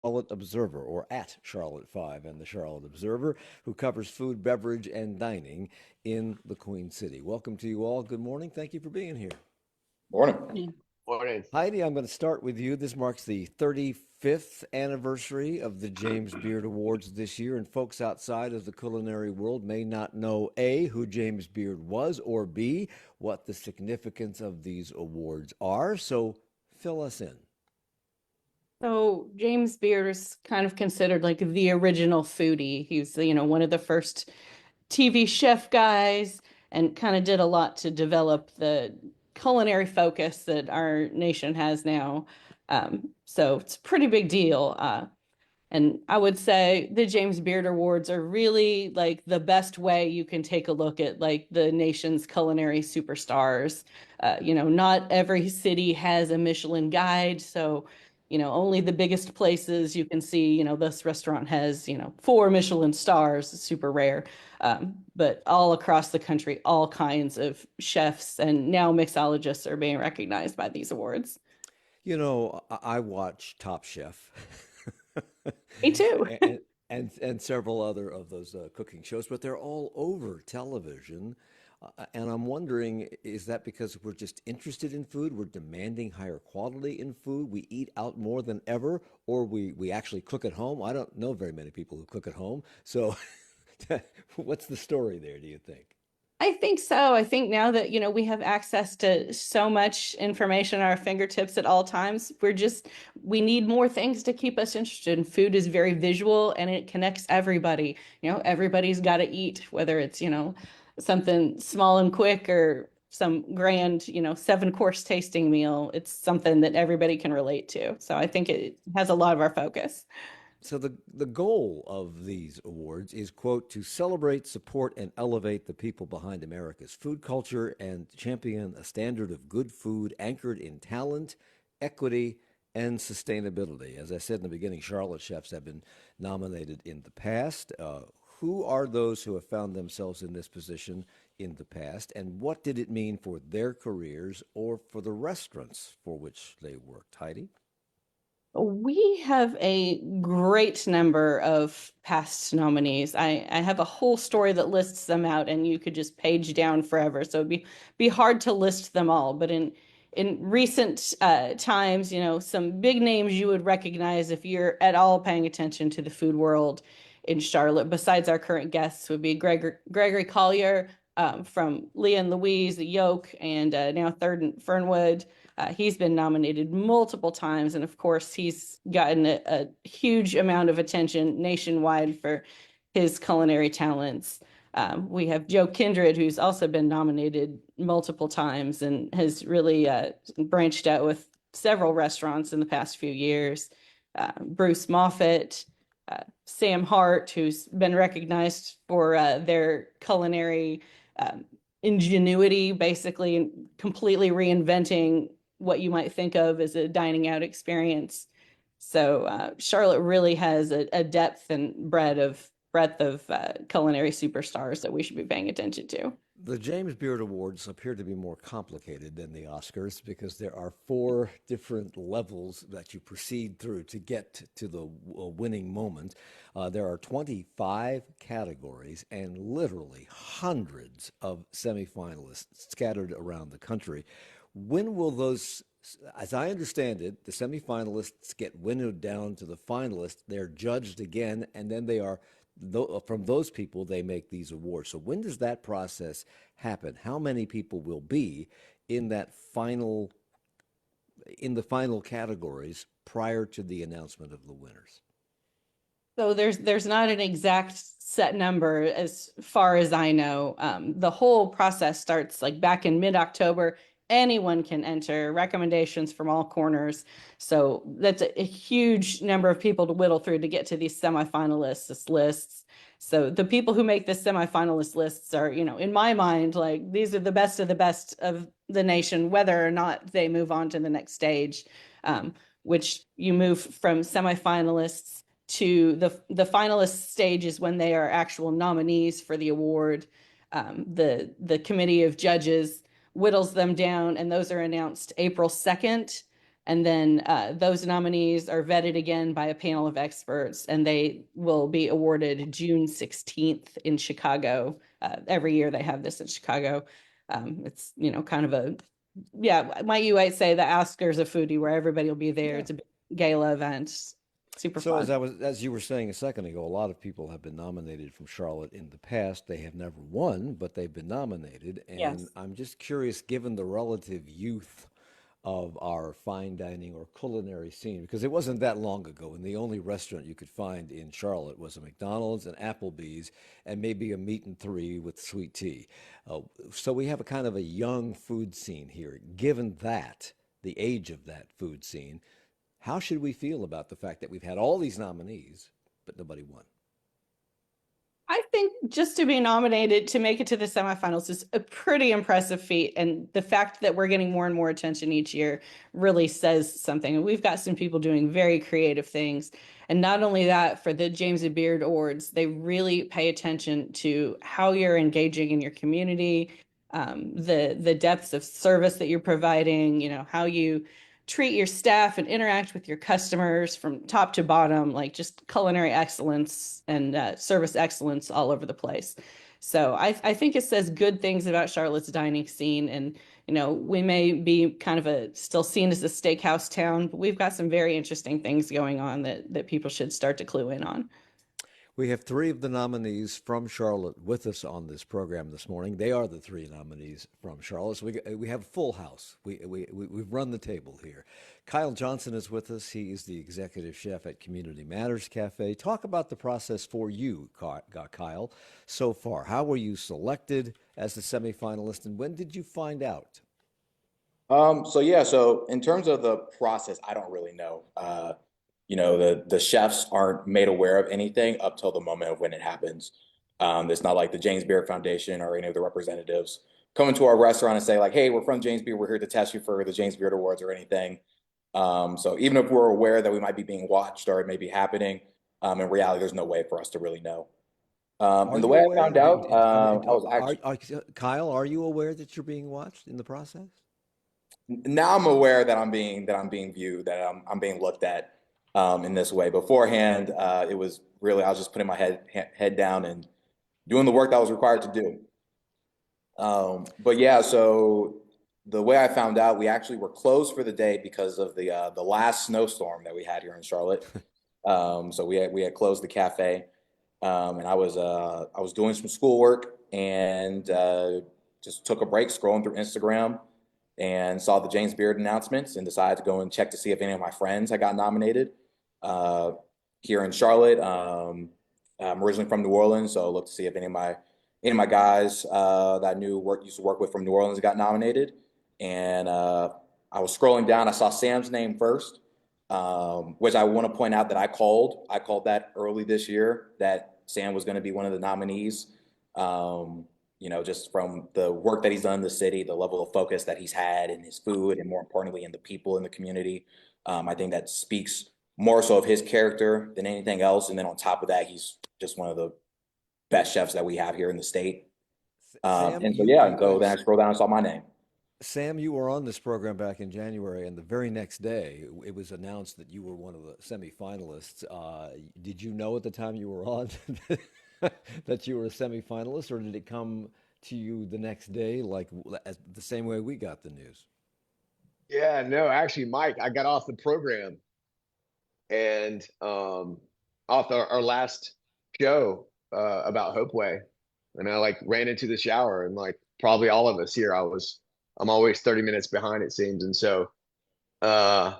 Charlotte Observer, or at CharlotteFive and the Charlotte Observer, who covers food, beverage, and dining in the Queen City. Welcome to you all. Good morning. Thank you for being here. Morning. Morning. Heidi, I'm going to start with you. This marks the 35th anniversary of the James Beard Awards this year, and folks outside of the culinary world may not know A, who James Beard was, or B, what the significance of these awards are. So fill us in. So James Beard is kind of considered like the original foodie. He was, one of the first TV chef guys and kind of did a lot to develop the culinary focus that our nation has now. So it's a pretty big deal. And I would say the James Beard Awards are really like the best way you can take a look at like the nation's culinary superstars. Not every city has a Michelin guide, so only the biggest places you can see. This restaurant has 4 Michelin stars. It's super rare, but all across the country, all kinds of chefs and now mixologists are being recognized by these awards. I watch Top Chef. Me too. and several other of those cooking shows, but they're all over television. And I'm wondering, is that because we're just interested in food? We're demanding higher quality in food. We eat out more than ever, or we actually cook at home. I don't know very many people who cook at home. So what's the story there, do you think? I think so. I think now that, we have access to so much information at our fingertips at all times, we need more things to keep us interested. And food is very visual and it connects everybody. Everybody's got to eat, whether it's, something small and quick or some grand, 7-course tasting meal. It's something that everybody can relate to. So I think it has a lot of our focus. So the goal of these awards is, quote, to celebrate, support, and elevate the people behind America's food culture and champion a standard of good food anchored in talent, equity, and sustainability. As I said in the beginning, Charlotte chefs have been nominated in the past. Who are those who have found themselves in this position in the past, and what did it mean for their careers or for the restaurants for which they worked? Heidi? We have a great number of past nominees. I have a whole story that lists them out, and you could just page down forever. So it'd be hard to list them all. But in recent times, some big names you would recognize if you're at all paying attention to the food world in Charlotte, besides our current guests, would be Gregory Collier from Leah and Louise, The Yoke, and now Third and Fernwood. He's been nominated multiple times, and of course, he's gotten a huge amount of attention nationwide for his culinary talents. We have Joe Kindred, who's also been nominated multiple times and has really branched out with several restaurants in the past few years. Bruce Moffett, Sam Hart, who's been recognized for their culinary ingenuity, basically completely reinventing what you might think of as a dining out experience. So Charlotte really has a depth and breadth of culinary superstars that we should be paying attention to. The James Beard Awards appear to be more complicated than the Oscars because there are 4 different levels that you proceed through to get to the winning moment. There are 25 categories and literally hundreds of semifinalists scattered around the country. When will those, as I understand it, the semifinalists get winnowed down to the finalists, they're judged again, and then they are from those people they make these awards. So when does that process happen? How many people will be in that in the final categories prior to the announcement of the winners? So there's not an exact set number as far as I know. The whole process starts like back in mid-October. Anyone can enter recommendations from all corners. So that's a huge number of people to whittle through to get to these semifinalists lists. So the people who make the semifinalist lists are, in my mind, like these are the best of the nation, whether or not they move on to the next stage, which you move from semifinalists to the finalist stage is when they are actual nominees for the award. The committee of judges whittles them down, and those are announced April 2nd. And then those nominees are vetted again by a panel of experts, and they will be awarded June 16th in Chicago. Every year they have this in Chicago. It's, kind of yeah, you might say the Oscars of foodie, where everybody will be there. Yeah. It's a big gala event. Super So fun. as you were saying a second ago, a lot of people have been nominated from Charlotte in the past. They have never won, but they've been nominated. And Yes. I'm just curious, given the relative youth of our fine dining or culinary scene, because it wasn't that long ago, and the only restaurant you could find in Charlotte was a McDonald's, an Applebee's, and maybe a meat and three with sweet tea. So we have a kind of a young food scene here. Given that, the age of that food scene, how should we feel about the fact that we've had all these nominees, but nobody won? I think just to be nominated to make it to the semifinals is a pretty impressive feat. And the fact that we're getting more and more attention each year really says something. And we've got some people doing very creative things. And not only that, for the James and Beard Awards, they really pay attention to how you're engaging in your community, the depths of service that you're providing, how you treat your staff and interact with your customers from top to bottom, like just culinary excellence and service excellence all over the place. So I think it says good things about Charlotte's dining scene. And, we may be kind of still seen as a steakhouse town, but we've got some very interesting things going on that people should start to clue in on. We have three of the nominees from Charlotte with us on this program this morning. They are the three nominees from Charlotte. So we have a full house. We've run the table here. Chayil Johnson is with us. He is the executive chef at Community Matters Cafe. Talk about the process for you, Chayil, so far. How were you selected as the semifinalist, and when did you find out? So in terms of the process, I don't really know. The chefs aren't made aware of anything up till the moment of when it happens. It's not like the James Beard Foundation or any of the representatives come into our restaurant and say like, "Hey, we're from James Beard. We're here to test you for the James Beard Awards," or anything. So even if we're aware that we might be being watched or it may be happening, in reality, there's no way for us to really know. Are And the you way I found aware? out, I was actually Kyle, are you aware that you're being watched in the process? now I'm aware that I'm being viewed, that I'm being looked at in this way. Beforehand, it was really I was just putting my head down and doing the work that I was required to do. But yeah, so the way I found out, we actually were closed for the day because of the last snowstorm that we had here in Charlotte. So we had closed the cafe, and I was doing some schoolwork and just took a break, scrolling through Instagram, and saw the James Beard announcements, and decided to go and check to see if any of my friends had got nominated uh, here in Charlotte. I'm originally from New Orleans, so I looked to see if any of my guys that I used to work with from New Orleans got nominated. And I was scrolling down, I saw Sam's name first, which I want to point out that I called. I called that early this year that Sam was going to be one of the nominees. Just from the work that he's done in the city, the level of focus that he's had in his food, and more importantly, in the people in the community. I think that speaks more so of his character than anything else. And then on top of that, he's just one of the best chefs that we have here in the state. Sam, And so, yeah, and so then I scrolled down and saw my name. Sam, you were on this program back in January, and the very next day, it was announced that you were one of the semifinalists. Did you know at the time you were on that you were a semifinalist, or did it come to you the next day, like the same way we got the news? Yeah, no, actually, Mike, I got off the program and off our last show about Hopeway, and I like ran into the shower, and like probably all of us here, I'm always 30 minutes behind, it seems. And so uh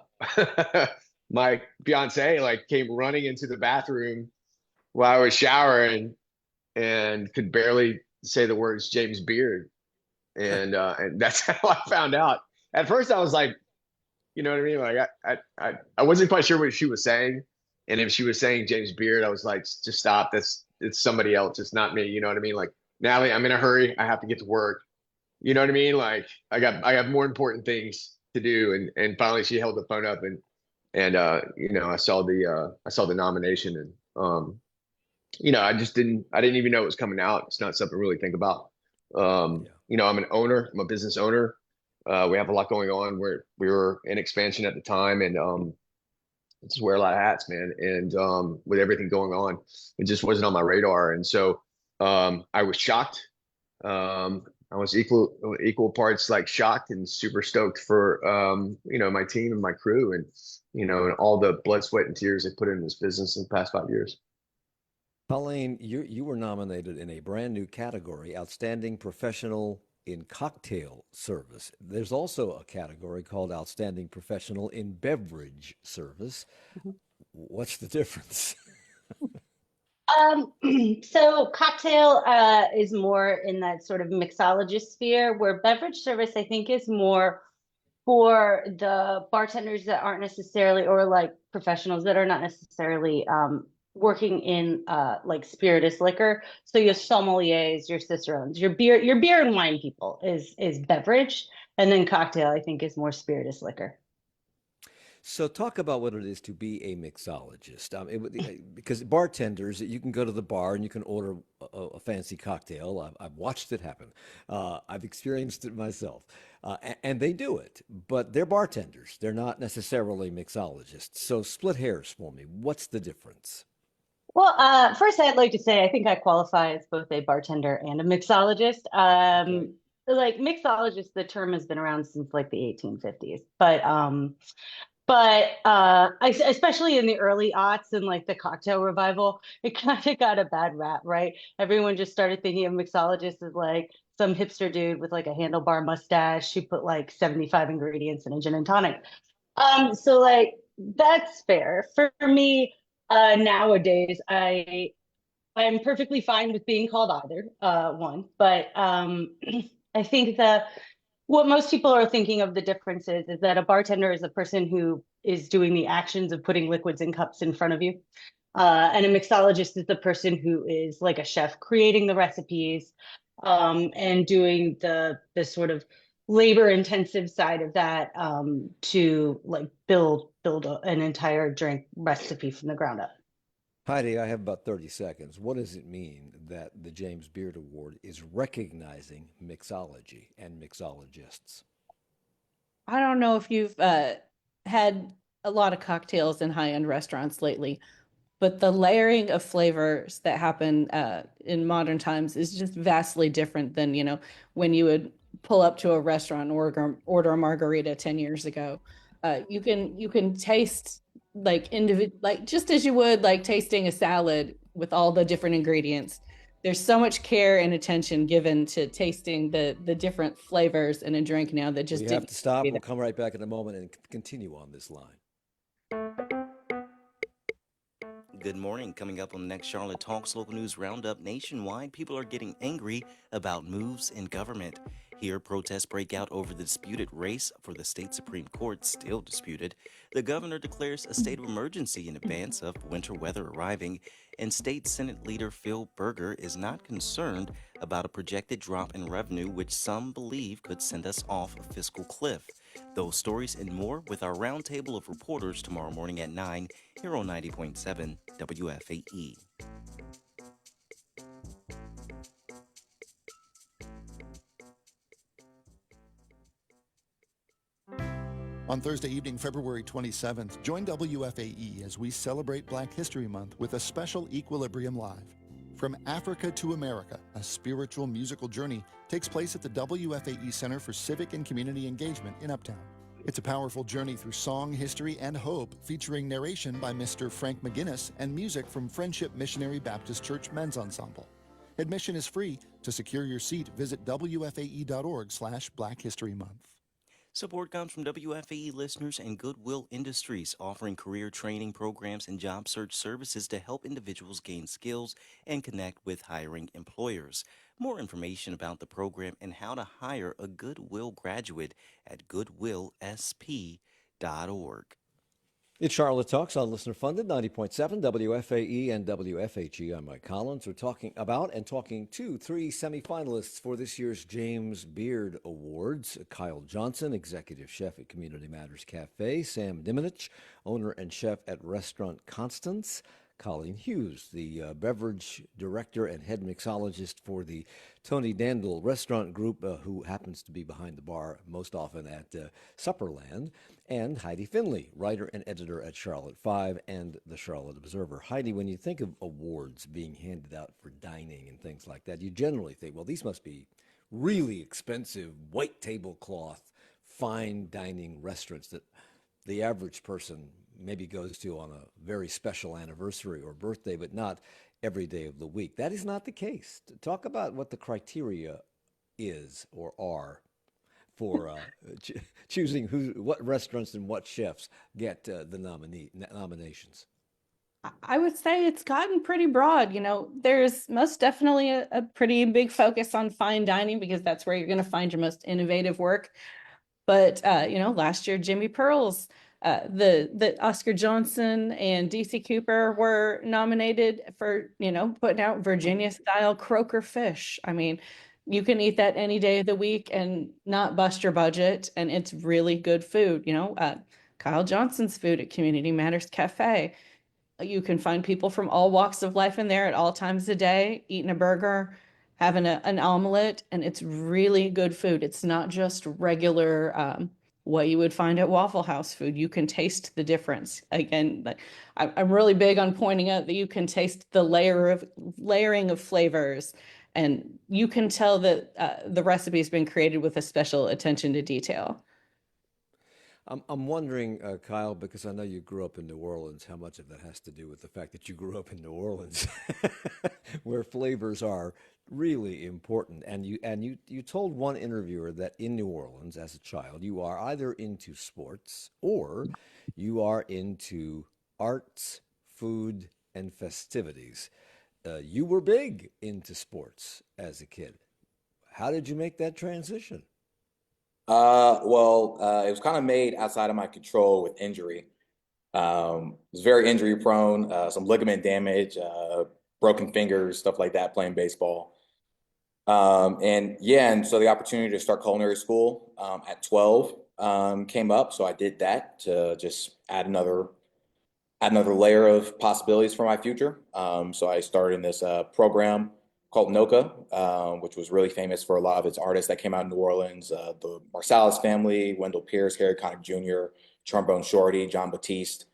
my fiance like came running into the bathroom while I was showering and could barely say the words James Beard. And that's how I found out. At first I was like, you know what I mean? Like I wasn't quite sure what she was saying. And if she was saying James Beard, I was like, just stop. It's somebody else. It's not me. You know what I mean? Like, Natalie, I'm in a hurry. I have to get to work. You know what I mean? Like I have more important things to do. And finally she held the phone up, and I saw the nomination, and I didn't even know it was coming out. It's not something to really think about. Yeah. I'm an owner, I'm a business owner. We have a lot going on. We were in expansion at the time, and just wear a lot of hats, man. And with everything going on, it just wasn't on my radar. And so I was shocked. I was equal parts like shocked and super stoked for my team and my crew, and and all the blood, sweat, and tears they put in this business in the past 5 years. Colleen, you were nominated in a brand new category, Outstanding Professional in Cocktail Service. There's also a category called Outstanding Professional in Beverage Service. What's the difference? So cocktail is more in that sort of mixologist sphere, where beverage service I think is more for the bartenders that aren't necessarily, or like professionals that are not necessarily working in like spirituous liquor. So your sommeliers, your cicerones, your beer and wine people is beverage, and then cocktail I think is more spirituous liquor. So talk about what it is to be a mixologist. Because bartenders, you can go to the bar and you can order a fancy cocktail. I've watched it happen. I've experienced it myself. And they do it, but they're bartenders. They're not necessarily mixologists. So split hairs for me. What's the difference? Well, first I'd like to say I think I qualify as both a bartender and a mixologist. Okay. Like mixologist, the term has been around since like the 1850s, but especially in the early aughts and like the cocktail revival, it kind of got a bad rap, right? Everyone just started thinking of mixologist as like some hipster dude with like a handlebar mustache who put like 75 ingredients in a gin and tonic. So like that's fair. For me, nowadays, I'm perfectly fine with being called either one, but I think that what most people are thinking of the differences is that a bartender is a person who is doing the actions of putting liquids in cups in front of you. And a mixologist is the person who is like a chef creating the recipes and doing the sort of labor intensive side of that to like build an entire drink recipe from the ground up. Heidi, I have about 30 seconds. What does it mean that the James Beard Award is recognizing mixology and mixologists? I don't know if you've had a lot of cocktails in high-end restaurants lately, but the layering of flavors that happen in modern times is just vastly different than, when you would pull up to a restaurant and order a margarita 10 years ago. You can taste like just as you would like tasting a salad with all the different ingredients. There's so much care and attention given to tasting the different flavors in a drink now that just We have didn't to stop. be We'll there. come right back in a moment and continue on this line. Good morning. Coming up on the next Charlotte Talks Local News Roundup, nationwide, people are getting angry about moves in government. Here, protests break out over the disputed race for the state Supreme Court, still disputed. The governor declares a state of emergency in advance of winter weather arriving, and State Senate leader Phil Berger is not concerned about a projected drop in revenue, which some believe could send us off a fiscal cliff. Those stories and more with our roundtable of reporters tomorrow morning at 9 here on 90.7 WFAE. On Thursday evening, February 27th, join WFAE as we celebrate Black History Month with a special Equilibrium Live. From Africa to America, a spiritual musical journey takes place at the WFAE Center for Civic and Community Engagement in Uptown. It's a powerful journey through song, history, and hope, featuring narration by Mr. Frank McGinnis and music from Friendship Missionary Baptist Church Men's Ensemble. Admission is free. To secure your seat, visit wfae.org/Black History Month. Support comes from WFAE listeners and Goodwill Industries, offering career training programs and job search services to help individuals gain skills and connect with hiring employers. More information about the program and how to hire a Goodwill graduate at goodwillsp.org. It's Charlotte Talks on Listener Funded, 90.7 WFAE and WFHE. I'm Mike Collins. We're talking about and talking to three semifinalists for this year's James Beard Awards. Chayil Johnson, Executive Chef at Community Matters Cafe. Sam Diminich, owner and chef at Restaurant Constance. Colleen Hughes, the beverage director and head mixologist for the Tonidandel Restaurant Group, who happens to be behind the bar most often at Supperland, and Heidi Finley, writer and editor at CharlotteFive and the Charlotte Observer. Heidi, when you think of awards being handed out for dining and things like that, you generally think, well, these must be really expensive, white tablecloth, fine dining restaurants that the average person maybe goes to on a very special anniversary or birthday, but not every day of the week. That is not the case. Talk about what the criteria is or are for choosing what restaurants and what chefs get the nominations. I would say it's gotten pretty broad. There's most definitely a pretty big focus on fine dining because that's where you're going to find your most innovative work. But last year Jimmy Pearl's, the Oscar Johnson and DC Cooper were nominated for putting out Virginia style croaker fish. I mean, you can eat that any day of the week and not bust your budget, and it's really good food. Chayil Johnson's food at Community Matters Cafe. You can find people from all walks of life in there at all times of day, eating a burger, having an omelet, and it's really good food. It's not just regular what you would find at Waffle House food. You can taste the difference. Again, I'm really big on pointing out that you can taste the layering of flavors, and you can tell that the recipe has been created with a special attention to detail. I'm wondering, Kyle, because I know you grew up in New Orleans, how much of that has to do with the fact that you grew up in New Orleans, where flavors are really important. And you told one interviewer that in New Orleans, as a child, you are either into sports or you are into arts, food, and festivities. You were big into sports as a kid. How did you make that transition? It was kind of made outside of my control with injury. Was very injury prone, some ligament damage, broken fingers, stuff like that, playing baseball. And so the opportunity to start culinary school at 12 came up. So I did that to just add another layer of possibilities for my future. So I started in this program called NOCA, which was really famous for a lot of its artists that came out in New Orleans, the Marsalis family, Wendell Pierce, Harry Connick Jr., Trombone Shorty, John Batiste,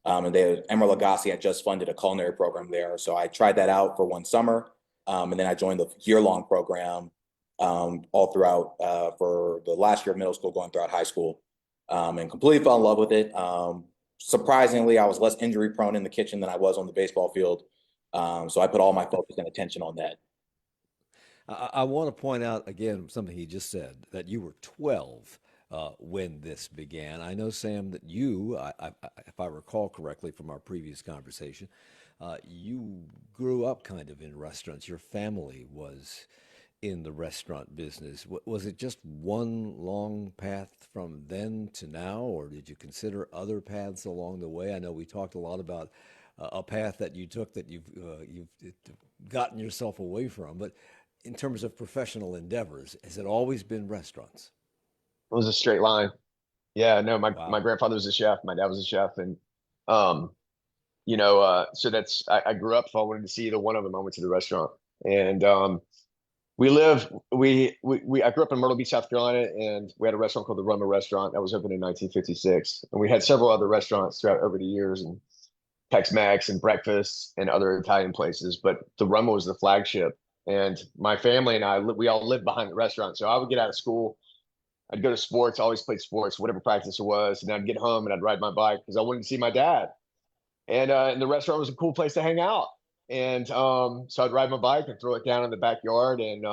and Emeril Lagasse had just funded a culinary program there. So I tried that out for one summer, and then I joined the year-long program all throughout for the last year of middle school, going throughout high school, and completely fell in love with it. Surprisingly, I was less injury prone in the kitchen than I was on the baseball field. So I put all my focus and attention on that. I want to point out again something he just said, that you were 12 when this began. I know, Sam, that you, if I recall correctly from our previous conversation, you grew up kind of in restaurants. Your family was in the restaurant business. Was it just one long path from then to now, or did you consider other paths along the way? I know we talked a lot about a path that you took that you've gotten yourself away from, but in terms of professional endeavors, has it always been restaurants? It was a straight line. Yeah, no, my Wow. grandfather was a chef, my dad was a chef, and so I grew up, if I wanted to see either one of them, I went to the restaurant. And I grew up in Myrtle Beach, South Carolina, and we had a restaurant called the Roma Restaurant that was opened in 1956. And we had several other restaurants throughout over the years, and Tex-Mex and breakfast and other Italian places, but the Roma was the flagship. And my family and we all lived behind the restaurant. So I would get out of school, I'd go to sports, I always played sports, whatever practice it was, and I'd get home and I'd ride my bike because I wanted to see my dad. And the restaurant was a cool place to hang out. And so I'd ride my bike and throw it down in the backyard and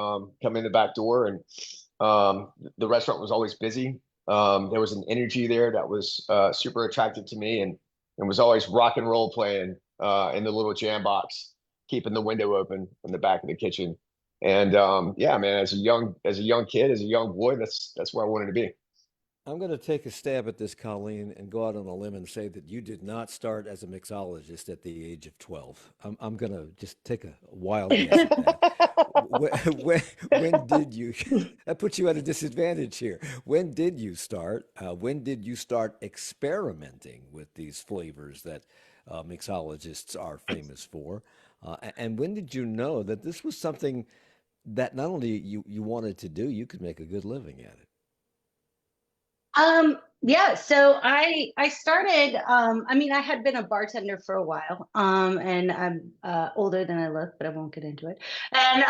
come in the back door. And the restaurant was always busy. There was an energy there that was super attractive to me, and was always rock and roll playing in the little jam box, keeping the window open in the back of the kitchen. And yeah, man, as a young kid, as a young boy, that's where I wanted to be. I'm going to take a stab at this, Colleen, and go out on a limb and say that you did not start as a mixologist at the age of 12. I'm going to just take a wild guess at that. When did you, that puts you at a disadvantage here. When did you start? When did you start experimenting with these flavors that mixologists are famous for. And when did you know that this was something that not only you wanted to do, you could make a good living at it? Yeah, so I started I mean I had been a bartender for a while. And I'm older than I look, but I won't get into it. And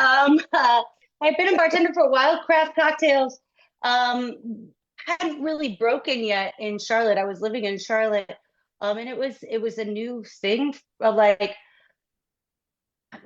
I've been a bartender for a while, craft cocktails. Hadn't really broken yet in Charlotte. I was living in Charlotte. And it was a new thing of like,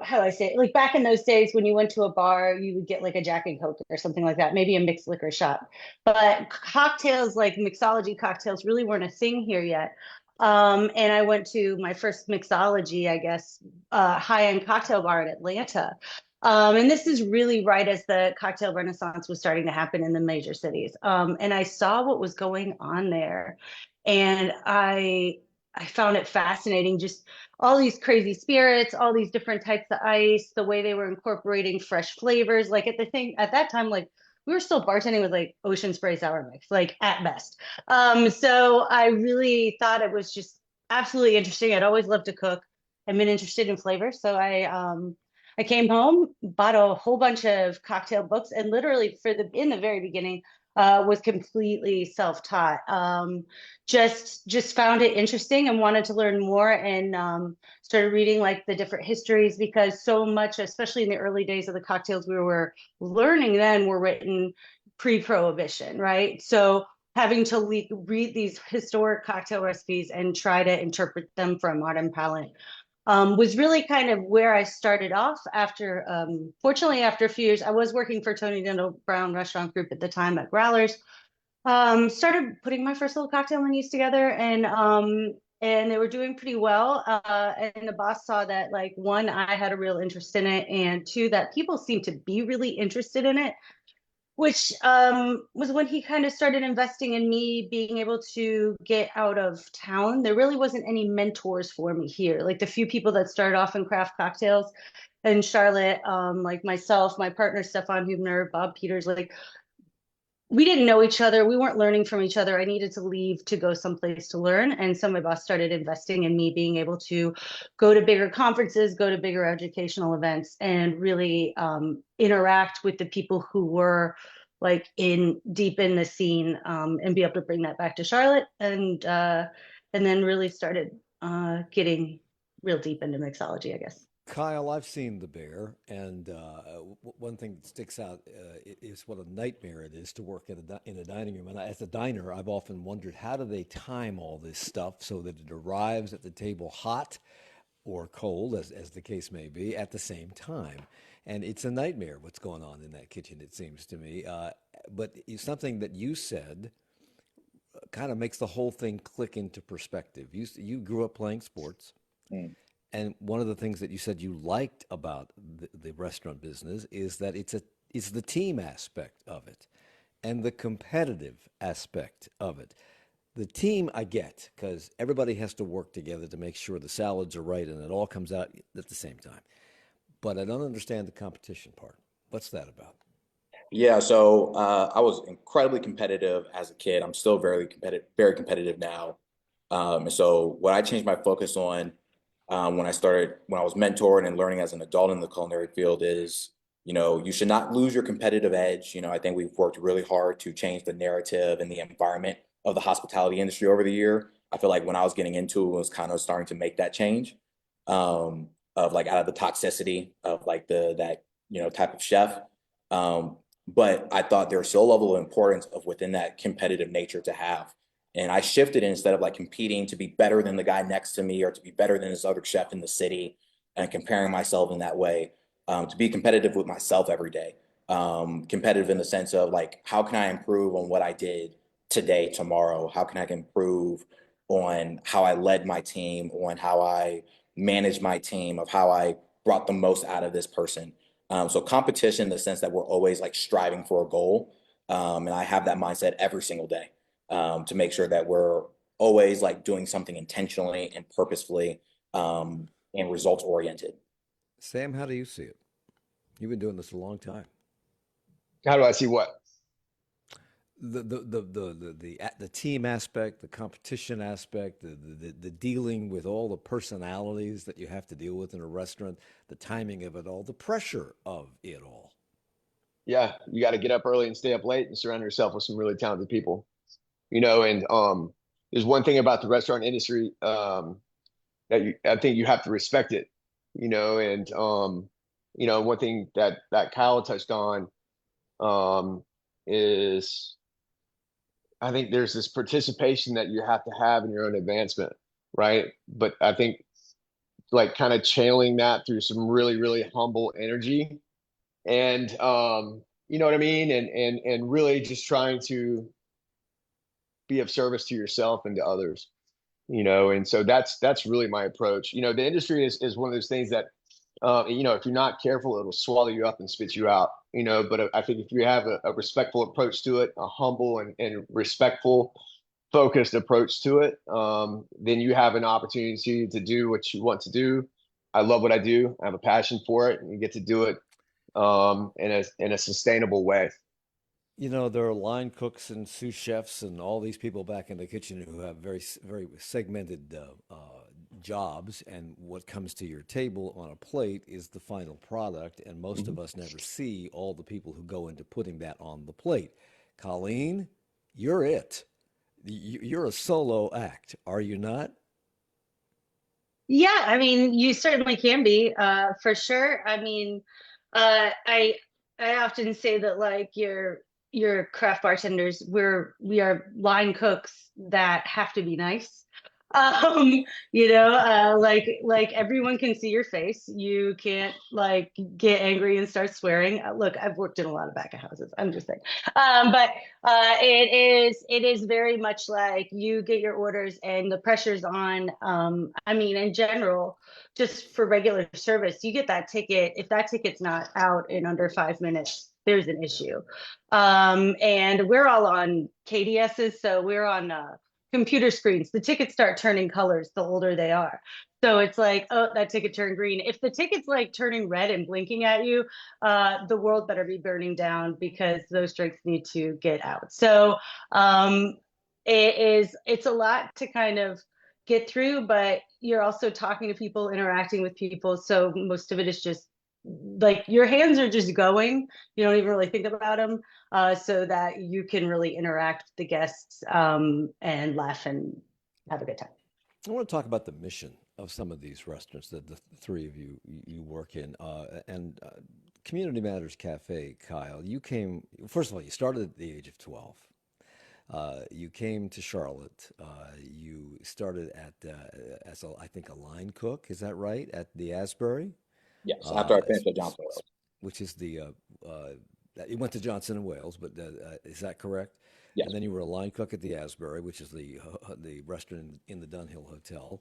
how do I say it? Like back in those days when you went to a bar, you would get like a Jack and Coke or something like that, maybe a mixed liquor shop. But cocktails, like mixology cocktails, really weren't a thing here yet. And I went to my first mixology, I guess, high-end cocktail bar in Atlanta. And this is really right as the cocktail renaissance was starting to happen in the major cities. And I saw what was going on there, and I found it fascinating. Just all these crazy spirits, all these different types of ice, the way they were incorporating fresh flavors. Like at that time, like we were still bartending with like ocean spray sour mix, like at best. So I really thought it was just absolutely interesting. I'd always loved to cook. I've been interested in flavor. So I came home, bought a whole bunch of cocktail books, and literally in the very beginning, was completely self-taught. Just found it interesting and wanted to learn more, and started reading like the different histories, because so much, especially in the early days of the cocktails we were learning then, were written pre-prohibition, right? So having to read these historic cocktail recipes and try to interpret them for a modern palate was really kind of where I started off. After, fortunately, after a few years, I was working for Tonidandel-Brown Restaurant Group at the time at Growlers. Started putting my first little cocktail menus together, and they were doing pretty well. And the boss saw that, like, one, I had a real interest in it, and two, that people seemed to be really interested in it, which was when he kind of started investing in me being able to get out of town. There really wasn't any mentors for me here. Like the few people that started off in craft cocktails in Charlotte, like myself, my partner Stefan Hubner, Bob Peters, like we didn't know each other. We weren't learning from each other. I needed to leave to go someplace to learn. And so my boss started investing in me being able to go to bigger conferences, go to bigger educational events, and really interact with the people who were like deep in the scene, and be able to bring that back to Charlotte. And then really started getting real deep into mixology, I guess. Kyle, I've seen The Bear, and one thing that sticks out is what a nightmare it is to work in a dining room. And as a diner, I've often wondered, how do they time all this stuff so that it arrives at the table hot or cold, as the case may be, at the same time? And it's a nightmare what's going on in that kitchen, it seems to me. But it's something that you said kind of makes the whole thing click into perspective. You grew up playing sports. Mm. And one of the things that you said you liked about the restaurant business is that it's the team aspect of it and the competitive aspect of it. The team I get, because everybody has to work together to make sure the salads are right and it all comes out at the same time. But I don't understand the competition part. What's that about? Yeah, so I was incredibly competitive as a kid. I'm still very competitive now. And so what I changed my focus on when I was mentored and learning as an adult in the culinary field is, you should not lose your competitive edge. I think we've worked really hard to change the narrative and the environment of the hospitality industry over the year. I feel like when I was getting into it, was kind of starting to make that change of like out of the toxicity of like that type of chef. But I thought there's still a level of importance of within that competitive nature to have. And I shifted it, instead of like competing to be better than the guy next to me or to be better than this other chef in the city and comparing myself in that way, to be competitive with myself every day. Competitive in the sense of like, how can I improve on what I did today, tomorrow? How can I improve on how I led my team, on how I managed my team, of how I brought the most out of this person? So competition in the sense that we're always like striving for a goal. And I have that mindset every single day. To make sure that we're always like doing something intentionally and purposefully, and results oriented. Sam, how do you see it? You've been doing this a long time. How do I see what? the team aspect, the competition aspect, the dealing with all the personalities that you have to deal with in a restaurant, the timing of it all, the pressure of it all. Yeah, you got to get up early and stay up late and surround yourself with some really talented people. And there's one thing about the restaurant industry that I think you have to respect it. And one thing that Kyle touched on is I think there's this participation that you have to have in your own advancement, right? But I think like kind of channeling that through some really, really humble energy and you know what I mean? And really just trying to be of service to yourself and to others, and so that's really my approach. The industry is one of those things that if you're not careful, it'll swallow you up and spit you out, but I think if you have a respectful approach to it, a humble and respectful, focused approach to it, then you have an opportunity to do what you want to do. I love what I do. I have a passion for it, and you get to do it in a sustainable way. There are line cooks and sous chefs and all these people back in the kitchen who have very, very segmented jobs, and what comes to your table on a plate is the final product, and most of us never see all the people who go into putting that on the plate. Colleen, you're it. You're a solo act, are you not? Yeah, I mean, you certainly can be, for sure. I mean, I often say that like your craft bartenders, we are line cooks that have to be nice. Um, like everyone can see your face. You can't like get angry and start swearing. Look, I've worked in a lot of back of houses. I'm just saying. But it is very much like you get your orders and the pressure's on. I mean, in general, just for regular service, you get that ticket. If that ticket's not out in under 5 minutes, there's an issue. And we're all on KDSs, so we're on computer screens. The tickets start turning colors the older they are. So it's like, oh, that ticket turned green. If the ticket's like turning red and blinking at you, the world better be burning down because those drinks need to get out. So it's a lot to kind of get through, but you're also talking to people, interacting with people. So most of it is just like your hands are just going. You don't even really think about them, so that you can really interact with the guests and laugh and have a good time. I want to talk about the mission of some of these restaurants that the three of you work in, and Community Matters Cafe. Kyle, you came, first of all, you started at the age of 12. You came to Charlotte. You started as I think a line cook. Is that right? At the Asbury? Yes, after I finished at Johnson Wales. Which is you went to Johnson and Wales, but is that correct? Yes. And then you were a line cook at the Asbury, which is the restaurant in the Dunhill Hotel,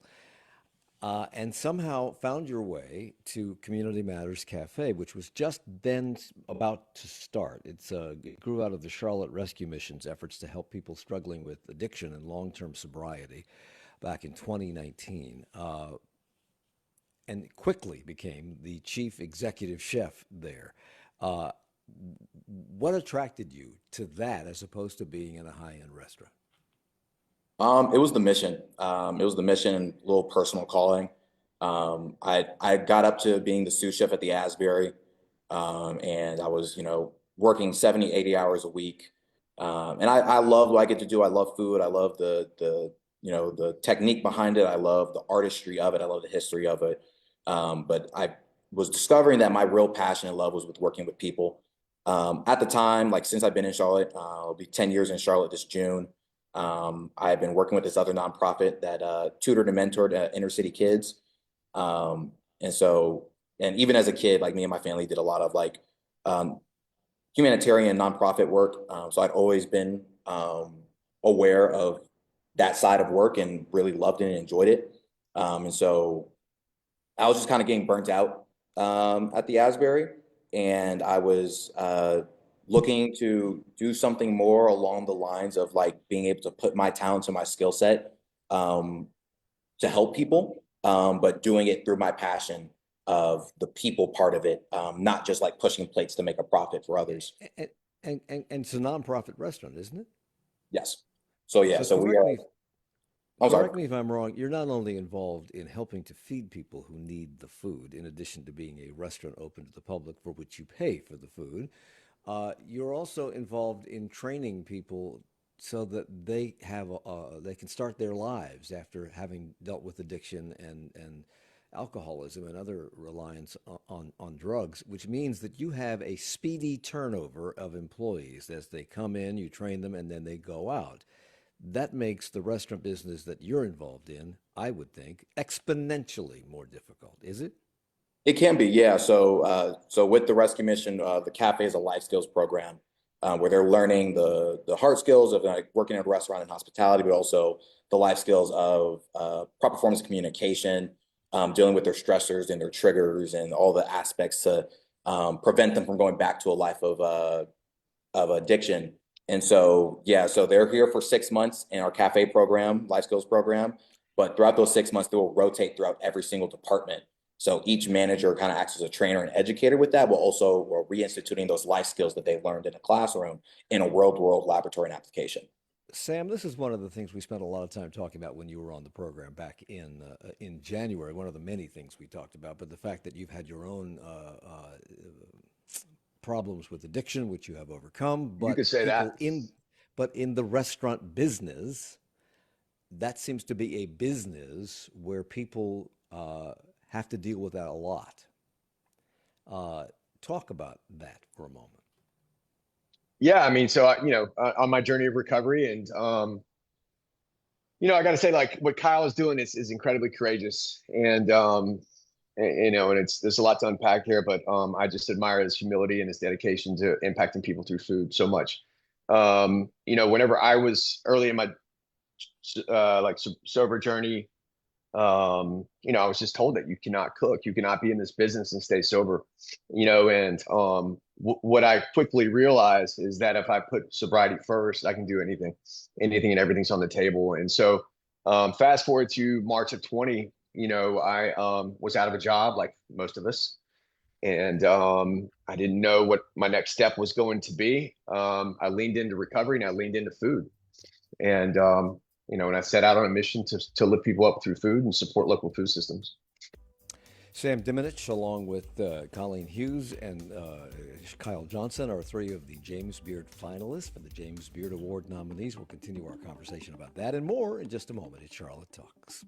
and somehow found your way to Community Matters Cafe, which was just then about to start. It grew out of the Charlotte Rescue Mission's efforts to help people struggling with addiction and long-term sobriety back in 2019. And quickly became the chief executive chef there. What attracted you to that as opposed to being in a high-end restaurant? It was the mission. It was the mission and a little personal calling. I got up to being the sous chef at the Asbury, and I was, working 70, 80 hours a week. And I love what I get to do. I love food. I love the technique behind it. I love the artistry of it. I love the history of it. But I was discovering that my real passion and love was with working with people. At the time, like since I've been in Charlotte, I'll be 10 years in Charlotte this June. I've been working with this other nonprofit that tutored and mentored inner city kids. And even as a kid, like me and my family did a lot of like humanitarian nonprofit work. So I'd always been aware of that side of work and really loved it and enjoyed it. And so I was just kind of getting burnt out at the Asbury, and I was looking to do something more along the lines of like being able to put my talents and my skill set to help people, but doing it through my passion of the people part of it, not just like pushing plates to make a profit for others. And it's a nonprofit restaurant, isn't it? Yes. So yeah, So so we correct are. me, I'm sorry. correct me if I'm wrong. You're not only involved in helping to feed people who need the food, in addition to being a restaurant open to the public for which you pay for the food, you're also involved in training people so that they can start their lives after having dealt with addiction and alcoholism and other reliance on drugs, which means that you have a speedy turnover of employees as they come in, you train them, and then they go out. That makes the restaurant business that you're involved in, I would think, exponentially more difficult, is it? It can be, yeah. So with the rescue mission, the cafe is a life skills program where they're learning the hard skills of like working in a restaurant and hospitality, but also the life skills of proper forms of communication, dealing with their stressors and their triggers and all the aspects to prevent them from going back to a life of addiction. And so, yeah, so they're here for 6 months in our cafe program, life skills program. But throughout those 6 months, they will rotate throughout every single department. So each manager kind of acts as a trainer and educator with that, but also we're reinstituting those life skills that they learned in a classroom in a world laboratory and application. Sam, this is one of the things we spent a lot of time talking about when you were on the program back in January. One of the many things we talked about, but the fact that you've had your own problems with addiction, which you have overcome, You could say that. but in the restaurant business, that seems to be a business where people have to deal with that a lot. Talk about that for a moment. Yeah, I mean, so on my journey of recovery, and I got to say, like, what Kyle is doing is incredibly courageous, and and there's a lot to unpack here, but I just admire his humility and his dedication to impacting people through food so much. Whenever I was early in my sober journey, I was just told that you cannot cook, you cannot be in this business and stay sober, and what I quickly realized is that if I put sobriety first, I can do anything and everything's on the table. And so, fast forward to March of 20, I was out of a job like most of us, and I didn't know what my next step was going to be. I leaned into recovery and I leaned into food, and and I set out on a mission to lift people up through food and support local food systems. Sam Diminich, along with Colleen Hughes and Chayil Johnson, are three of the James Beard finalists for the James Beard Award nominees. We'll continue our conversation about that and more in just a moment at Charlotte Talks.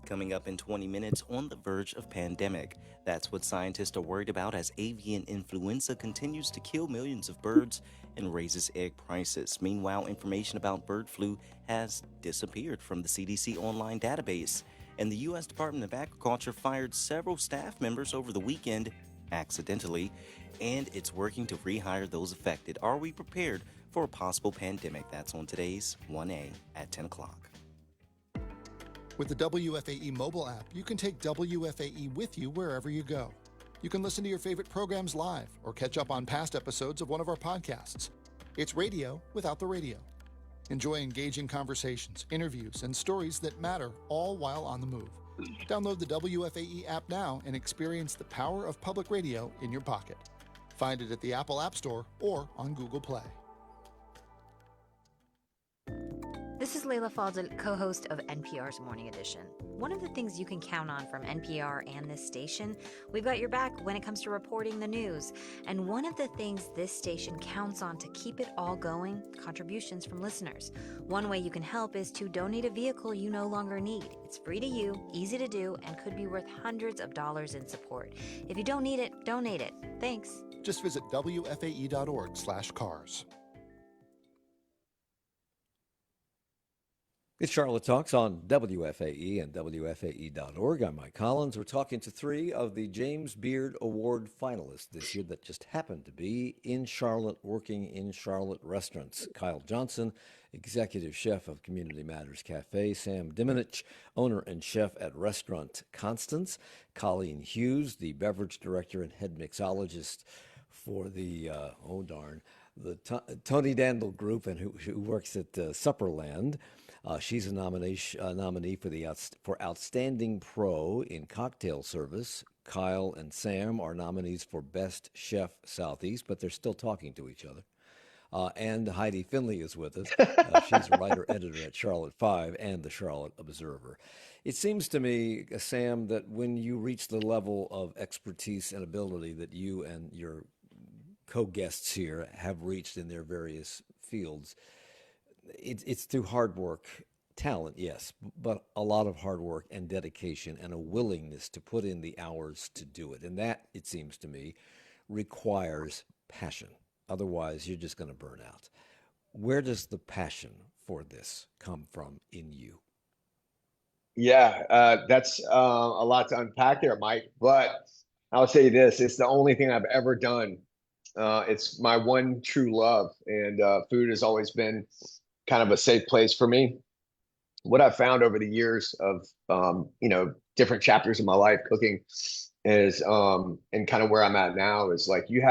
Coming up in 20 minutes, on the verge of pandemic. That's what scientists are worried about as avian influenza continues to kill millions of birds and raises egg prices. Meanwhile, information about bird flu has disappeared from the CDC online database. And the U.S. Department of Agriculture fired several staff members over the weekend, accidentally, and it's working to rehire those affected. Are we prepared for a possible pandemic? That's on today's 1A at 10 o'clock. With the WFAE mobile app, you can take WFAE with you wherever you go. You can listen to your favorite programs live or catch up on past episodes of one of our podcasts. It's radio without the radio. Enjoy engaging conversations, interviews, and stories that matter, all while on the move. Download the WFAE app now and experience the power of public radio in your pocket. Find it at the Apple App Store or on Google Play. This is Layla Fadel, co-host of NPR's Morning Edition. One of the things you can count on from NPR and this station, we've got your back when it comes to reporting the news. And one of the things this station counts on to keep it all going, contributions from listeners. One way you can help is to donate a vehicle you no longer need. It's free to you, easy to do, and could be worth hundreds of dollars in support. If you don't need it, donate it. Thanks. Just visit WFAE.org/cars. It's Charlotte Talks on WFAE and WFAE.org. I'm Mike Collins. We're talking to three of the James Beard Award finalists this year that just happened to be in Charlotte, working in Charlotte restaurants. Chayil Johnson, executive chef of Community Matters Cafe. Sam Diminich, owner and chef at Restaurant Constance. Colleen Hughes, the beverage director and head mixologist for the, the Tonidandel Group, and who works at Supperland. She's a nominee for Outstanding Pro in Cocktail Service, Kyle and Sam are nominees for Best Chef Southeast, but they're still talking to each other. And Heidi Finley is with us. She's a writer-editor at CharlotteFive and the Charlotte Observer. It seems to me, Sam, that when you reach the level of expertise and ability that you and your co-guests here have reached in their various fields, it's through hard work, talent, yes, but a lot of hard work and dedication and a willingness to put in the hours to do it. And that, it seems to me, requires passion. Otherwise, you're just going to burn out. Where does the passion for this come from in you? Yeah, that's a lot to unpack there, Mike. But I'll say this, it's the only thing I've ever done. It's my one true love, and food has always been kind of a safe place for me. What I've found over the years of, different chapters of my life cooking is, and kind of where I'm at now is like, you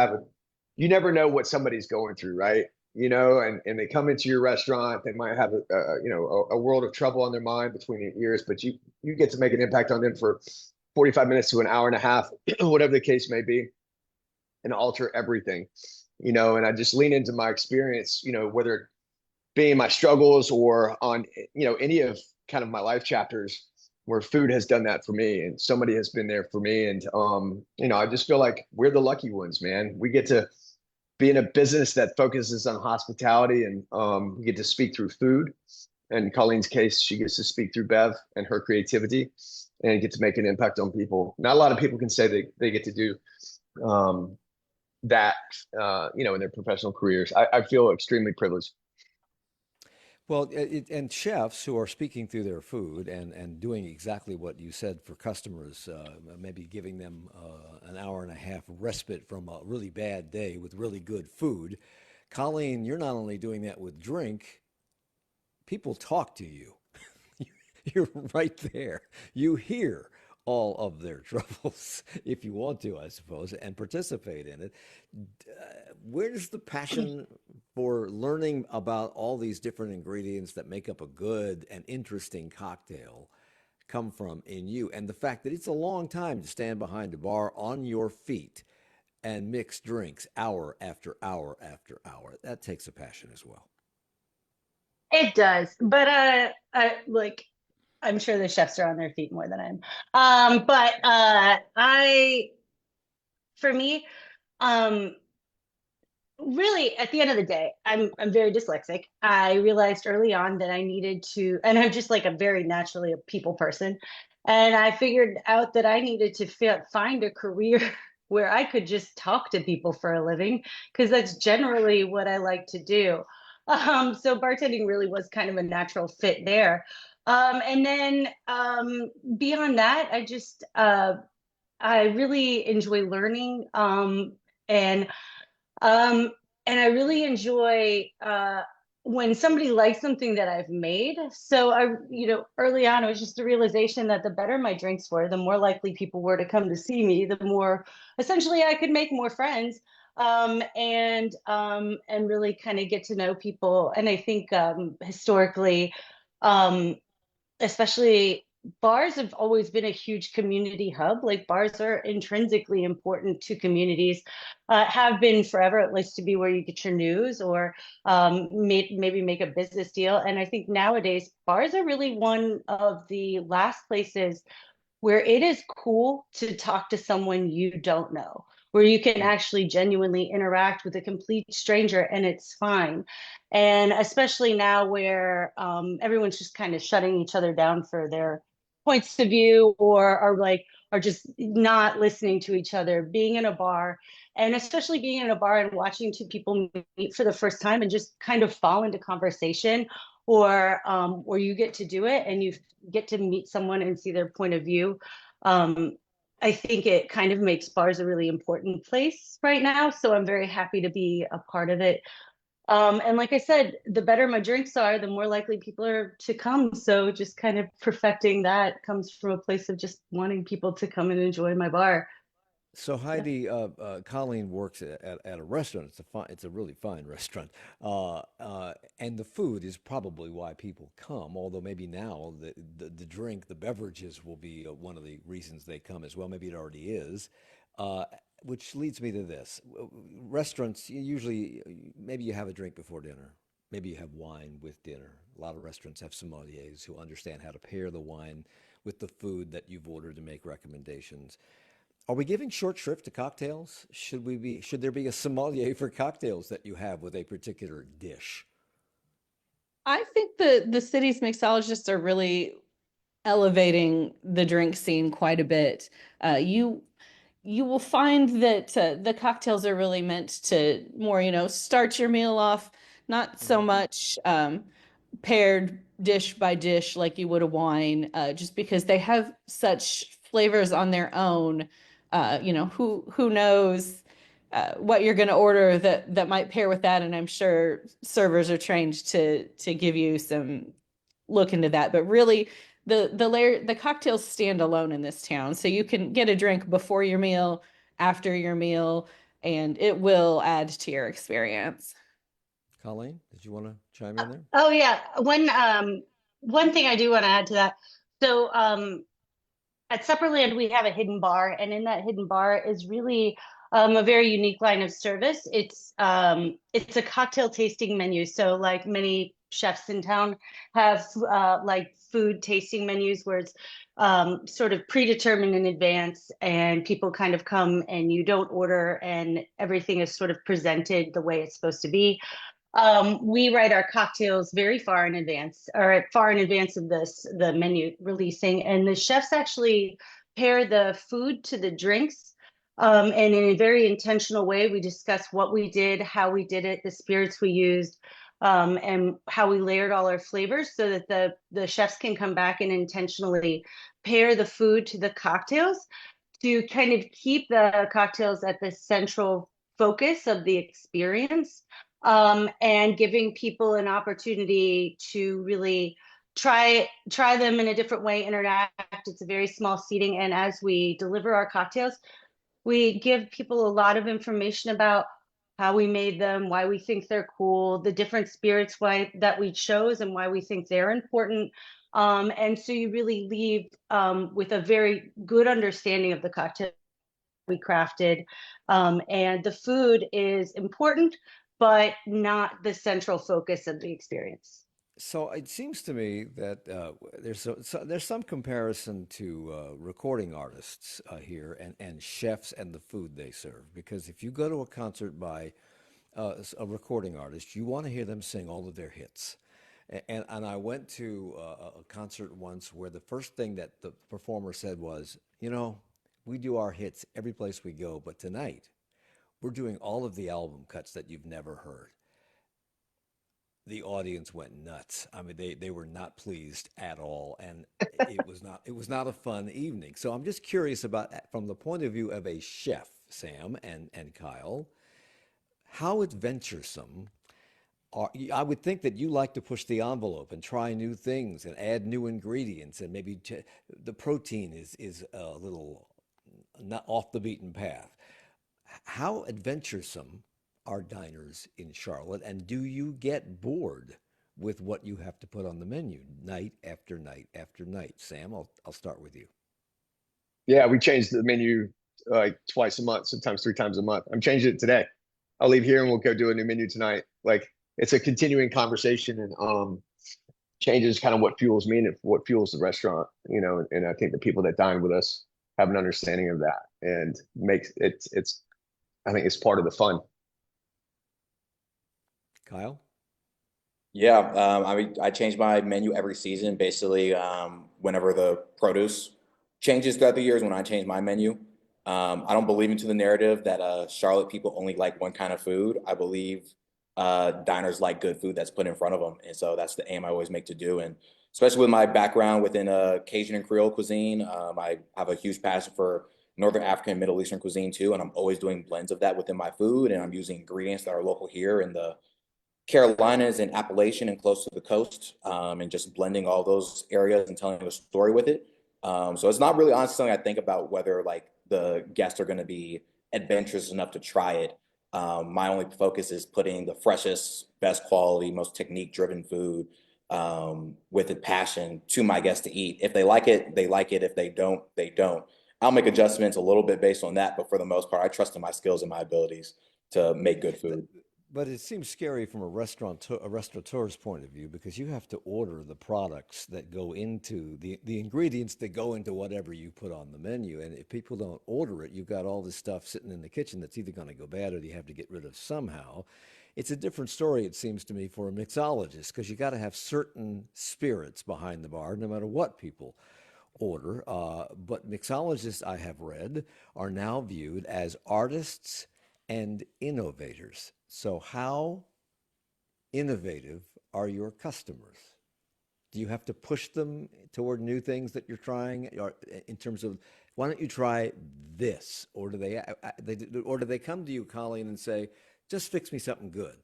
never know what somebody's going through, right? And they come into your restaurant, they might have a world of trouble on their mind between your ears, but you get to make an impact on them for 45 minutes to an hour and a half, whatever the case may be, and alter everything, and I just lean into my experience, whether it being my struggles or on, any of kind of my life chapters where food has done that for me and somebody has been there for me. And, I just feel like we're the lucky ones, man. We get to be in a business that focuses on hospitality, and we get to speak through food. And in Colleen's case, she gets to speak through Bev and her creativity and get to make an impact on people. Not a lot of people can say they get to do that, in their professional careers. I feel extremely privileged. Well, and chefs who are speaking through their food and doing exactly what you said for customers, maybe giving them an hour and a half respite from a really bad day with really good food. Colleen, you're not only doing that with drink, people talk to you. You're right there. You hear all of their troubles, if you want to, I suppose, and participate in it. Where does the passion for learning about all these different ingredients that make up a good and interesting cocktail come from in you? And the fact that it's a long time to stand behind a bar on your feet and mix drinks hour after hour after hour, that takes a passion as well. It does, but I'm sure the chefs are on their feet more than I am. For me, really, at the end of the day, I'm very dyslexic. I realized early on that I needed to, and I'm just like a very naturally a people person, and I figured out that I needed to find a career where I could just talk to people for a living, because that's generally what I like to do. So bartending really was kind of a natural fit there. And then beyond that, I really enjoy learning, and I really enjoy when somebody likes something that I've made. So early on, it was just the realization that the better my drinks were, the more likely people were to come to see me, the more essentially I could make more friends, and really kind of get to know people. And I think historically, especially bars have always been a huge community hub. Like bars are intrinsically important to communities, have been forever, at least to be where you get your news or maybe make a business deal. And I think nowadays bars are really one of the last places where it is cool to talk to someone you don't know, where you can actually genuinely interact with a complete stranger and it's fine. And especially now where everyone's just kind of shutting each other down for their points of view, or are just not listening to each other, being in a bar, and especially being in a bar and watching two people meet for the first time and just kind of fall into conversation, or you get to do it and you get to meet someone and see their point of view. I think it kind of makes bars a really important place right now. So I'm very happy to be a part of it. And like I said, the better my drinks are, the more likely people are to come. So just kind of perfecting that comes from a place of just wanting people to come and enjoy my bar. So Heidi, Colleen works at a restaurant. It's a really fine restaurant, and the food is probably why people come. Although maybe now the drink, the beverages will be one of the reasons they come as well. Maybe it already is. Uh, which leads me to this: restaurants usually maybe you have a drink before dinner, maybe you have wine with dinner. A lot of restaurants have sommeliers who understand how to pair the wine with the food that you've ordered to make recommendations. Are we giving short shrift to cocktails? Should there be a sommelier for cocktails that you have with a particular dish? I think the city's mixologists are really elevating the drink scene quite a bit. You will find that the cocktails are really meant to more, start your meal off, not so Mhm. much paired dish by dish like you would a wine, just because they have such flavors on their own. Who knows what you're going to order that might pair with that, and I'm sure servers are trained to give you some look into that. But really, the cocktails stand alone in this town, so you can get a drink before your meal, after your meal, and it will add to your experience. Colleen, did you want to chime in there? Oh yeah, one thing I do want to add to that. So at Supperland, we have a hidden bar, and in that hidden bar is really a very unique line of service. It's a cocktail tasting menu. So like many chefs in town have like food tasting menus where it's sort of predetermined in advance, and people kind of come and you don't order, and everything is sort of presented the way it's supposed to be. We write our cocktails very far in advance, or far in advance of the menu releasing, and the chefs actually pair the food to the drinks. And in a very intentional way, we discuss what we did, how we did it, the spirits we used, and how we layered all our flavors so that the chefs can come back and intentionally pair the food to the cocktails to kind of keep the cocktails at the central focus of the experience, and giving people an opportunity to really try them in a different way, interact. It's a very small seating, and as we deliver our cocktails, we give people a lot of information about how we made them, why we think they're cool, the different spirits why that we chose, and why we think they're important. And so you really leave with a very good understanding of the cocktail we crafted. And the food is important, but not the central focus of the experience. So it seems to me that there's some comparison to recording artists here and chefs and the food they serve. Because if you go to a concert by a recording artist, you want to hear them sing all of their hits. And I went to a concert once where the first thing that the performer said was, we do our hits every place we go, but tonight we're doing all of the album cuts that you've never heard. The audience went nuts. I mean, they were not pleased at all, and it was not a fun evening. So I'm just curious about from the point of view of a chef, Sam and Kyle, how adventuresome I would think that you like to push the envelope and try new things and add new ingredients, and maybe the protein is a little not off the beaten path. How adventuresome are diners in Charlotte, and do you get bored with what you have to put on the menu night after night after night? Sam, I'll start with you. Yeah, we change the menu like twice a month, sometimes 3 times a month. I'm changing it today. I'll leave here and we'll go do a new menu tonight. Like it's a continuing conversation, and changes kind of what fuels me and what fuels the restaurant, and I think the people that dine with us have an understanding of that, and makes it's I think it's part of the fun. Kyle? Yeah, I change my menu every season, basically. Whenever the produce changes throughout the years, when I change my menu, I don't believe into the narrative that Charlotte people only like one kind of food. I believe diners like good food that's put in front of them, and so that's the aim I always make to do. And especially with my background within Cajun and Creole cuisine, I have a huge passion for Northern African and Middle Eastern cuisine too, and I'm always doing blends of that within my food, and I'm using ingredients that are local here in the Carolinas and Appalachian and close to the coast, and just blending all those areas and telling a story with it. So it's not really honestly something I think about whether like the guests are going to be adventurous enough to try it. My only focus is putting the freshest, best quality, most technique-driven food with a passion to my guests to eat. If they like it, they like it. If they don't, they don't. I'll make adjustments a little bit based on that, but for the most part, I trust in my skills and my abilities to make good food. But it seems scary from a restaurateur's point of view because you have to order the products that go into the ingredients that go into whatever you put on the menu. And if people don't order it, you've got all this stuff sitting in the kitchen that's either going to go bad or you have to get rid of somehow. It's a different story, it seems to me, for a mixologist because you got to have certain spirits behind the bar, no matter what people order. But mixologists, I have read, are now viewed as artists and innovators. So, how innovative are your customers? Do you have to push them toward new things that you're trying, or in terms of why don't you try this, or do they come to you, Colleen, and say, just fix me something good?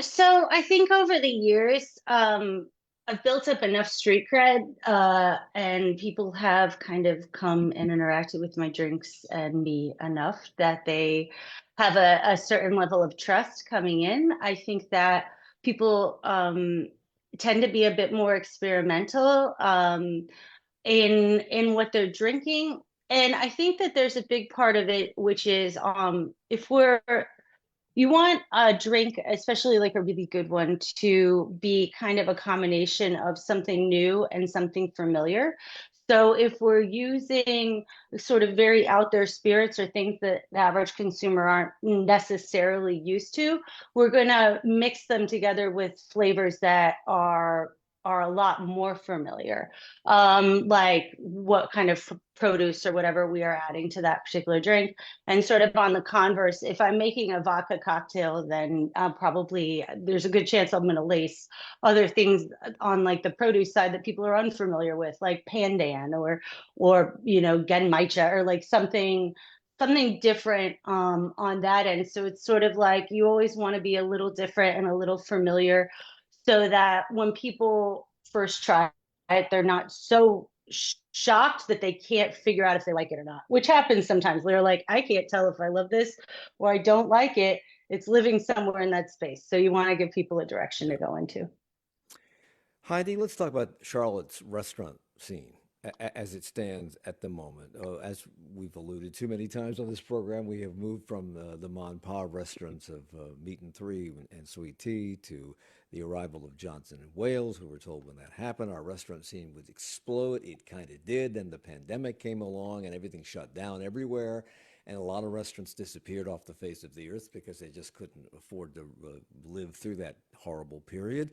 So I think over the years, I've built up enough street cred, and people have kind of come and interacted with my drinks and me enough that they have a certain level of trust coming in. I think that people tend to be a bit more experimental in what they're drinking. And I think that there's a big part of it, which is if you want a drink, especially like a really good one, to be kind of a combination of something new and something familiar. So if we're using sort of very out there spirits or things that the average consumer aren't necessarily used to, we're going to mix them together with flavors that are a lot more familiar, like what kind of produce or whatever we are adding to that particular drink. And sort of on the converse, if I'm making a vodka cocktail, then probably there's a good chance I'm going to lace other things on like the produce side that people are unfamiliar with, like pandan or genmaicha, or like something different on that end. So it's sort of like you always want to be a little different and a little familiar, so that when people first try it, they're not so shocked that they can't figure out if they like it or not, which happens sometimes. They're like, I can't tell if I love this or I don't like it. It's living somewhere in that space. So you want to give people a direction to go into. Heidi, let's talk about Charlotte's restaurant scene as it stands at the moment. As we've alluded to many times on this program, we have moved from the Mon Pa restaurants of Meat and Three and Sweet Tea to the arrival of Johnson and Wales, who were told when that happened, our restaurant scene would explode. It kind of did. Then the pandemic came along and everything shut down everywhere. And a lot of restaurants disappeared off the face of the earth because they just couldn't afford to live through that horrible period.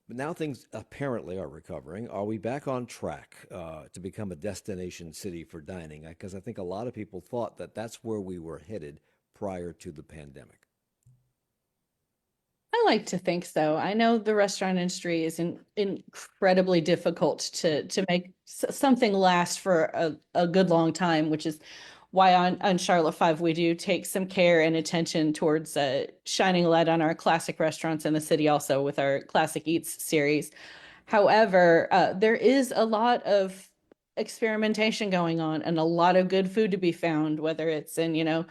But now things apparently are recovering. Are we back on track to become a destination city for dining? Because I think a lot of people thought that that's where we were headed prior to the pandemic. I like to think so. I know the restaurant industry is incredibly difficult to make something last for a good long time, which is why on CharlotteFive we do take some care and attention towards shining a light on our classic restaurants in the city, also with our Classic Eats series. However, there is a lot of experimentation going on and a lot of good food to be found, whether it's in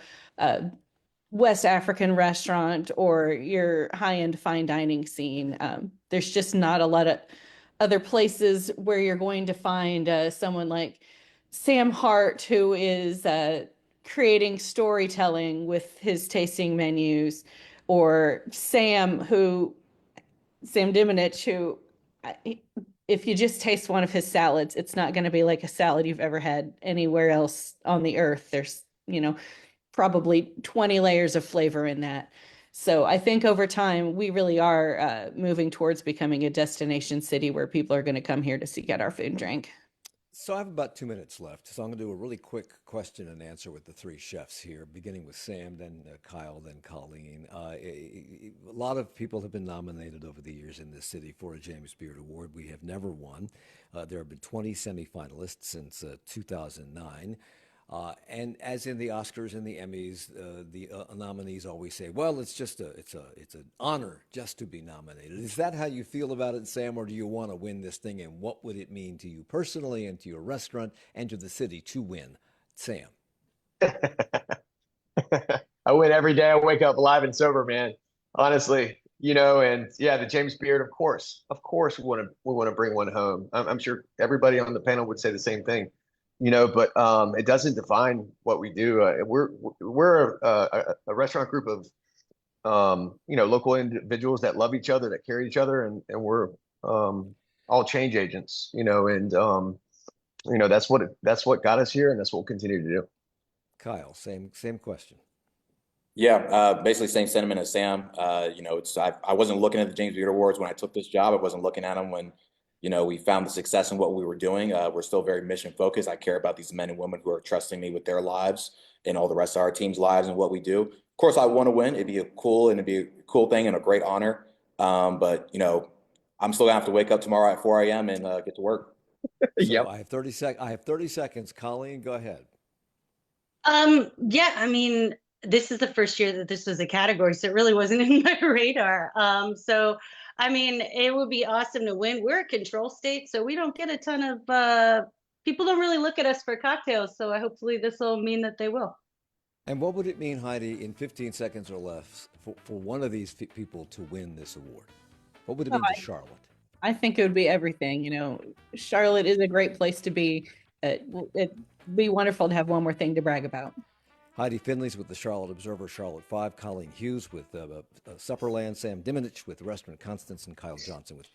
West African restaurant or your high-end fine dining scene. There's just not a lot of other places where you're going to find someone like Sam Hart, who is creating storytelling with his tasting menus, or Sam Diminich, who, if you just taste one of his salads, it's not going to be like a salad you've ever had anywhere else on the earth. There's, probably 20 layers of flavor in that. So I think over time, we really are moving towards becoming a destination city where people are going to come here to seek out our food and drink. So I have about 2 minutes left. So I'm going to do a really quick question and answer with the three chefs here, beginning with Sam, then Kyle, then Colleen. A lot of people have been nominated over the years in this city for a James Beard Award. We have never won. There have been 20 semifinalists since 2009. And as in the Oscars and the Emmys, the nominees always say, "Well, it's an honor just to be nominated." Is that how you feel about it, Sam, or do you want to win this thing? And what would it mean to you personally, and to your restaurant, and to the city to win, Sam? I win every day. I wake up alive and sober, man. Honestly, and yeah, the James Beard, of course, we want to bring one home. I'm sure everybody on the panel would say the same thing, but it doesn't define what we do. We're a restaurant group of local individuals that love each other, that carry each other, and we're all change agents, that's what got us here, and that's what we'll continue to do. Kyle, same question. Yeah, basically same sentiment as Sam. I wasn't looking at the James Beard Awards when I took this job. I wasn't looking at them when, we found the success in what we were doing. We're still very mission focused. I care about these men and women who are trusting me with their lives and all the rest of our team's lives and what we do. Of course, I want to win. It'd be a cool thing and a great honor. But I'm still gonna have to wake up tomorrow at 4 a.m. and get to work. So I have 30 seconds. Colleen, go ahead. Yeah, I mean, this is the first year that this was a category, so it really wasn't in my radar. So, I mean, it would be awesome to win. We're a control state, so we don't get a ton of people don't really look at us for cocktails. So hopefully this will mean that they will. And what would it mean, Heidi, in 15 seconds or less, for one of these people to win this award? What would it mean to Charlotte? I think it would be everything. Charlotte is a great place to be. It'd be wonderful to have one more thing to brag about. Heidi Finley's with the Charlotte Observer, CharlotteFive. Colleen Hughes with Supperland. Sam Diminich with Restaurant Constance, and Chayil Johnson with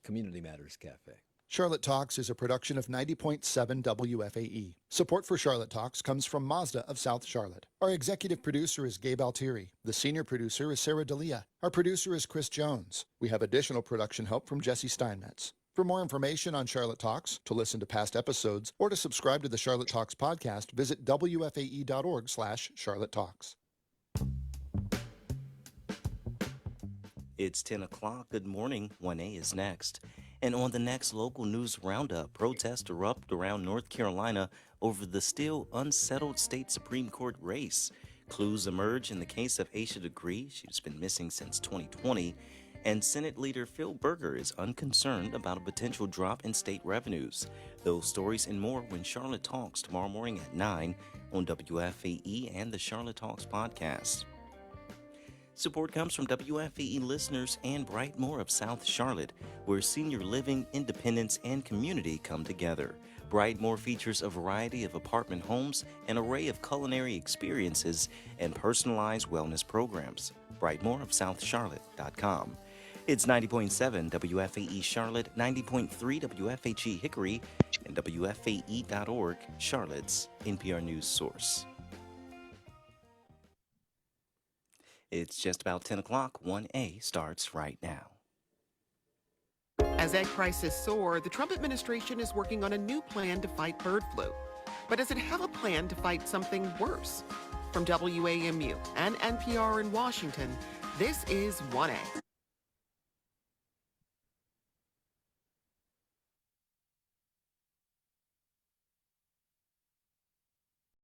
Community Matters Cafe. Charlotte Talks is a production of 90.7 WFAE. Support for Charlotte Talks comes from Mazda of South Charlotte. Our executive producer is Gabe Altieri. The senior producer is Sarah D'Elia. Our producer is Chris Jones. We have additional production help from Jesse Steinmetz. For more information on Charlotte Talks, to listen to past episodes, or to subscribe to the Charlotte Talks podcast, visit wfae.org/Charlotte Talks. It's 10 o'clock. Good morning. 1A is next. And on the next local news roundup, protests erupt around North Carolina over the still unsettled state Supreme Court race. Clues emerge in the case of Aisha Degree. She's been missing since 2020. And Senate Leader Phil Berger is unconcerned about a potential drop in state revenues. Those stories and more when Charlotte Talks tomorrow morning at 9 on WFAE and the Charlotte Talks podcast. Support comes from WFAE listeners and Brightmoor of South Charlotte, where senior living, independence, and community come together. Brightmoor features a variety of apartment homes, an array of culinary experiences, and personalized wellness programs. Brightmoor of SouthCharlotte.com. It's 90.7 WFAE Charlotte, 90.3 WFHE Hickory, and WFAE.org, Charlotte's NPR News source. It's just about 10 o'clock. 1A starts right now. As egg prices soar, the Trump administration is working on a new plan to fight bird flu. But does it have a plan to fight something worse? From WAMU and NPR in Washington, this is 1A.